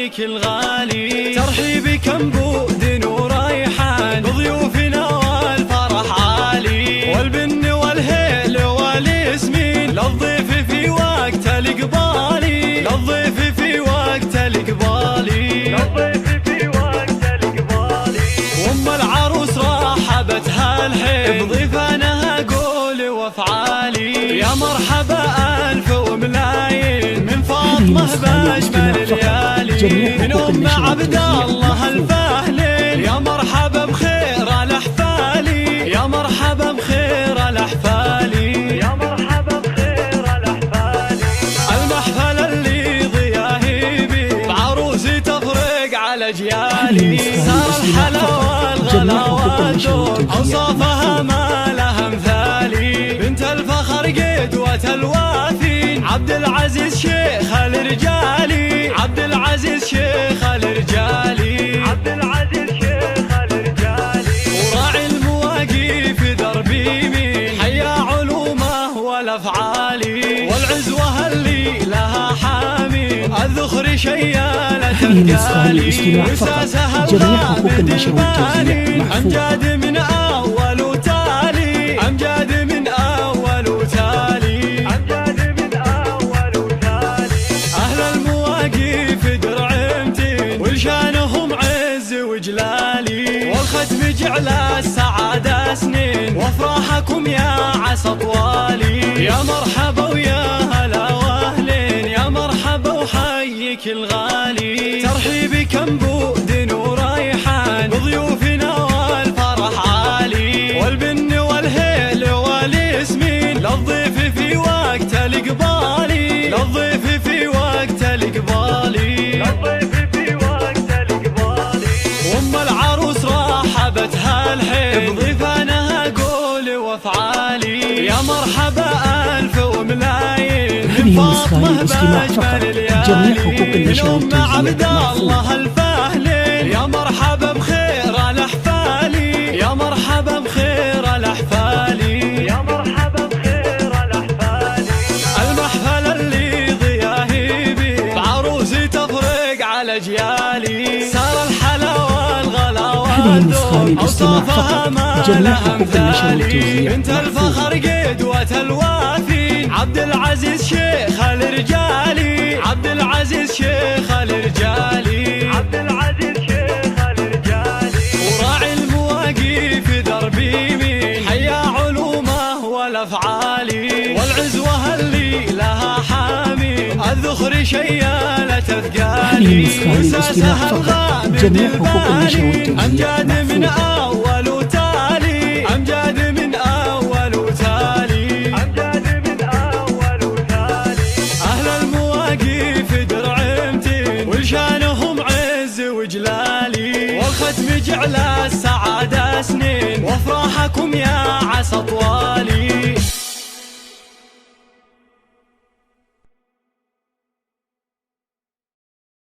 وحيك الغالي، ترحيبكم بود وريحان بضيوفنا والفرح عالي، والبن والهيل والياسمين للضيف في وقت الإقبالي، للضيف في وقت الإقبالي، للضيف في وقت الإقبالي. وأم العروس رحبتها الحين بضيفانها قول وافعالي، يا مرحبا ألف وملايين من فاطمة بأجمل الليالي، من أم عبد الله الفهلين، يا مرحبا بخير الأحفالي، يا مرحبا بخير الأحفالي، يا مرحبا بخير الأحفالي. المحفل اللي ضياهيبي بعروسي تفرق على أجيالي، صار الحلاوة الغلا والذوق أوصافها ما لها مثالي، بنت الفخر قدوة الوافين عبد العزيز شيخ الرجالي، عبد العزيز شيخ الرجالي، عبد العزيز شيخ الرجالي. وراعي المواقف دربي مين حيا علومه والافعالي، والعزوه اللي لها حامي الذخر شيالة القالي، وساسها الغامد البالي امجاد من اول وتالي، امجاد من اول وتالي، امجاد من اول وتالي. اهل المواقف درعمتين ولشانهم عز وجلالي، والختم جعل السعادة سنين وافراحكم يا عسى طوالي، يا مرحبا ويا هلا واهلين، يا مرحبا وحيك الغالي، ترحيبكم بود وريحان بضيوفنا والفرح عالي، والبن والهيل والياسمين للضيف في وقت الإقبالي، للضيف في وقت الإقبالي، للضيف في وقت الإقبالي. وأم العروس رحبتها الحين بضيفانها قول وافعالي، يا مرحبا ألف وملايين من فاطمة بأجمل الليالي، من أم عبد الله الفهلين، يا مرحبا بخير الأحفالي، يا مرحبا بخير الأحفالي، يا مرحبا بخير الأحفالي. المحفل اللي ضياهيبي بعروسي تفرق على أجيالي، صار الحلاوة الغلا والذوق أوصافها ما لها مثالي، بنت الفخر قدوة الوافين عبد العزيز شيخ الرجالي، عبد العزيز شيخ الرجالي، عبد العزيز شيخ الرجالي. وراعي المواقف دربي مين حيا علومه والافعالي، والعزوه اللي لها حامي الذخر شيالة اثقالي، وساسها الغامد البالي امجاد من اول وتالي، امجاد من اول وتالي، امجاد من اول وتالي. اهل المواقف درعمتين ولشانهم عز وجلالي، والختم جعل السعادة سنين وافراحكم يا عسى طوالي.